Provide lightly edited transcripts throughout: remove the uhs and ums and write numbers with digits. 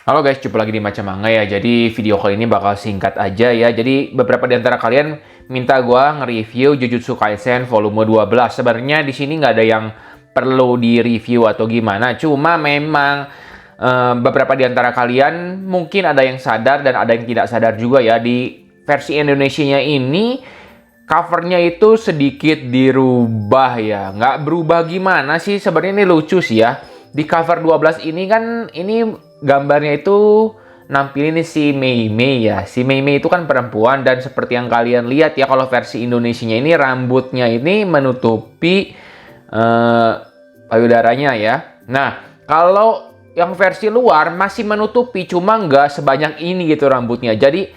Halo guys, jumpa lagi di Macam Manga ya. Jadi video kali ini bakal singkat aja ya. Jadi beberapa di antara kalian minta gua nge-review Jujutsu Kaisen volume 12. Sebenarnya di sini nggak ada yang perlu di-review atau gimana. Cuma memang beberapa di antara kalian mungkin ada yang sadar dan ada yang tidak sadar juga ya. Di versi Indonesianya ini covernya itu sedikit dirubah ya. Nggak berubah gimana sih, sebenarnya ini lucu sih ya. Di cover 12 ini kan, ini gambarnya itu nampilin si Mei Mei ya. Si Mei Mei itu kan perempuan dan seperti yang kalian lihat ya, kalau versi Indonesianya ini rambutnya ini menutupi payudaranya ya. Nah, kalau yang versi luar masih menutupi, cuma nggak sebanyak ini gitu rambutnya. Jadi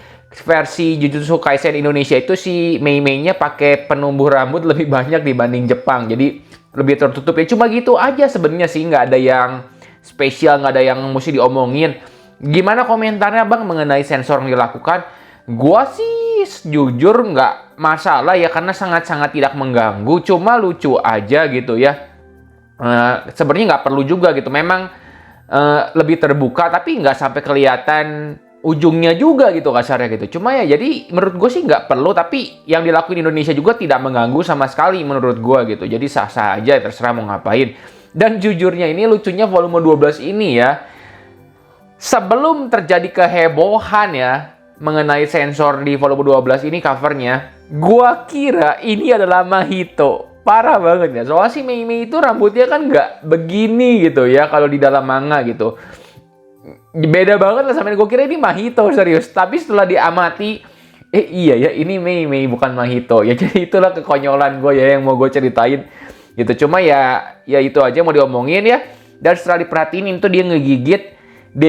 versi Jujutsu Kaisen Indonesia itu si Mei Mei-nya pakai penumbuh rambut lebih banyak dibanding Jepang. Jadi lebih tertutup ya. Cuma gitu aja sebenarnya sih, nggak ada yang spesial, nggak ada yang mesti diomongin. Gimana komentarnya Bang mengenai sensor yang dilakukan? Gua sih jujur nggak masalah ya, karena sangat-sangat tidak mengganggu. Cuma lucu aja gitu ya. Sebenarnya nggak perlu juga gitu. Memang lebih terbuka, tapi nggak sampai kelihatan ujungnya juga gitu kasarnya gitu. Cuma ya jadi menurut gue sih nggak perlu, tapi yang dilakuin Indonesia juga tidak mengganggu sama sekali menurut gue gitu. Jadi sah-sah aja, terserah mau ngapain. Dan jujurnya ini lucunya volume 12 ini ya, sebelum terjadi kehebohan ya mengenai sensor di volume 12 ini covernya, gue kira ini adalah Mahito. Parah banget ya, soalnya si Mei Mei itu rambutnya kan nggak begini gitu ya kalau di dalam manga gitu. Beda banget lah sama yang gue kira ini Mahito, serius. Tapi setelah diamati, iya ya ini Mei Mei bukan Mahito. Ya jadi itulah kekonyolan gue ya yang mau gue ceritain gitu. Cuma ya itu aja mau diomongin ya. Dan setelah diperhatiin itu dia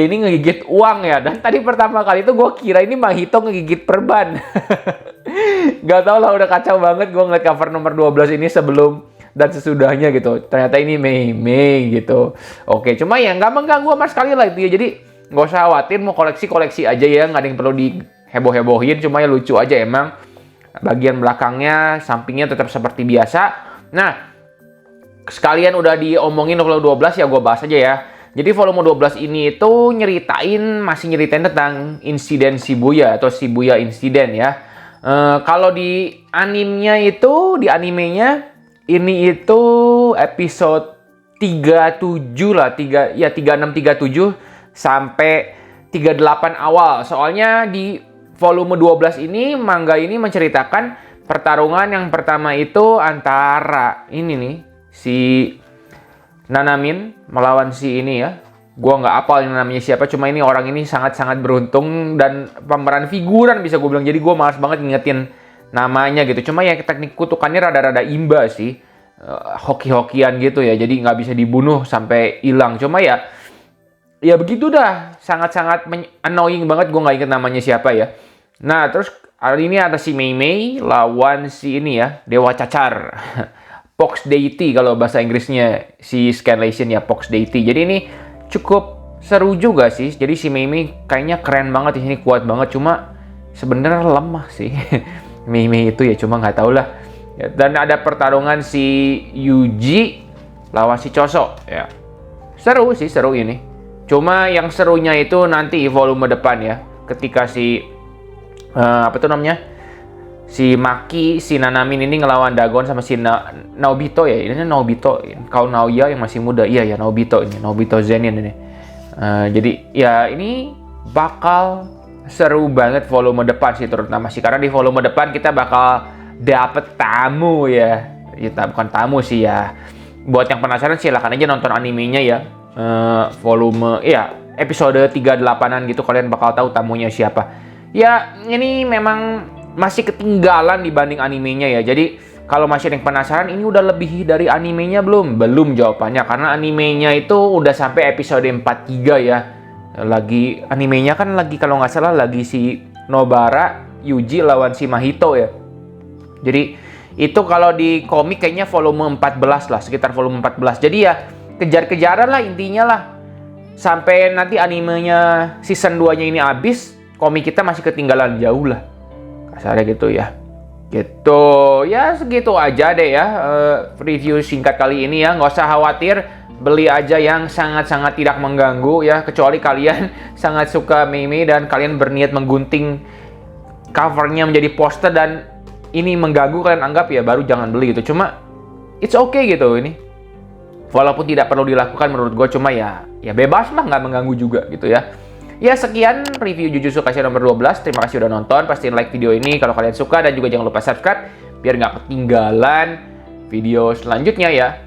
ini ngegigit uang ya. Dan tadi pertama kali itu gue kira ini Mahito ngegigit perban. Gak tau lah, udah kacau banget gue ngeliat cover nomor 12 ini sebelum dan sesudahnya gitu. Ternyata ini Mei Mei gitu. Oke, cuma ya nggak mengganggu sama sekali lah itu ya. Jadi nggak usah khawatir, mau koleksi aja ya, nggak ada yang perlu diheboh-hebohin. Cuma ya lucu aja emang. Bagian belakangnya, sampingnya tetap seperti biasa. Nah, sekalian udah diomongin volume 12 ya gue bahas aja ya. Jadi volume 12 ini itu masih nyeritain tentang insiden Shibuya atau Shibuya Incident ya. Kalau di animenya ini itu episode 37 lah, 3637 sampai 38 awal. Soalnya di volume 12 ini manga ini menceritakan pertarungan yang pertama itu antara ini nih, si Nanamin melawan si ini ya. Gua nggak hafal yang namanya siapa, cuma ini orang ini sangat-sangat beruntung dan pemeran figuran bisa gue bilang. Jadi gue malas banget ngingetin namanya gitu. Cuma ya teknik kutukannya rada-rada imba sih. Hoki-hokian gitu ya. Jadi nggak bisa dibunuh sampai hilang. Cuma ya begitu dah. Sangat-sangat annoying banget. Gue nggak inget namanya siapa ya. Nah terus hari ini ada si Mei Mei lawan si ini ya, Dewa Cacar. Pox Deity kalau bahasa Inggrisnya si Scanlation ya, Pox Deity. Jadi ini cukup seru juga sih. Jadi si Mei Mei kayaknya keren banget di sini, kuat banget. Cuma sebenarnya lemah sih. Mei Mei itu ya, cuma nggak tahu lah. Ya, dan ada pertarungan si Yuji lawan si Choso ya. Seru ini. Cuma yang serunya itu nanti volume depan ya. Ketika si si Maki, si Nanamin ini ngelawan Dagon sama si Naobito ya. Ini Naobito, kalau Naoya yang masih muda. Iya ya, Naobito ini, Naobito Zenin ini. Jadi ya ini bakal seru banget volume depan sih terutama sih. Karena di volume depan kita bakal dapet tamu ya. Bukan tamu sih ya. Buat yang penasaran silakan aja nonton animenya ya. Volume ya episode 38-an gitu, kalian bakal tahu tamunya siapa. Ya ini memang masih ketinggalan dibanding animenya ya. Jadi kalau masih ada yang penasaran ini udah lebih dari animenya belum? Belum jawabannya, karena animenya itu udah sampai episode 43 ya. Lagi animenya kan lagi kalau nggak salah lagi si Nobara Yuji lawan si Mahito ya. Jadi itu kalau di komik kayaknya volume 14 lah, sekitar volume 14. Jadi ya kejar-kejaran lah intinya lah. Sampai nanti animenya season 2-nya ini habis, komik kita masih ketinggalan jauh lah. Kasarnya gitu ya. Gitu. Ya segitu aja deh ya review singkat kali ini ya. Nggak usah khawatir. beli aja yang sangat-sangat tidak mengganggu ya, kecuali kalian sangat suka Mei dan kalian berniat menggunting covernya menjadi poster dan ini mengganggu, kalian anggap ya baru jangan beli gitu. Cuma it's okay gitu ini. Walaupun tidak perlu dilakukan menurut gue, cuma ya bebas lah, nggak mengganggu juga gitu ya. Ya sekian review Jujutsu Kaisen nomor 12. Terima kasih udah nonton. Pastiin like video ini kalau kalian suka dan juga jangan lupa subscribe biar nggak ketinggalan video selanjutnya ya.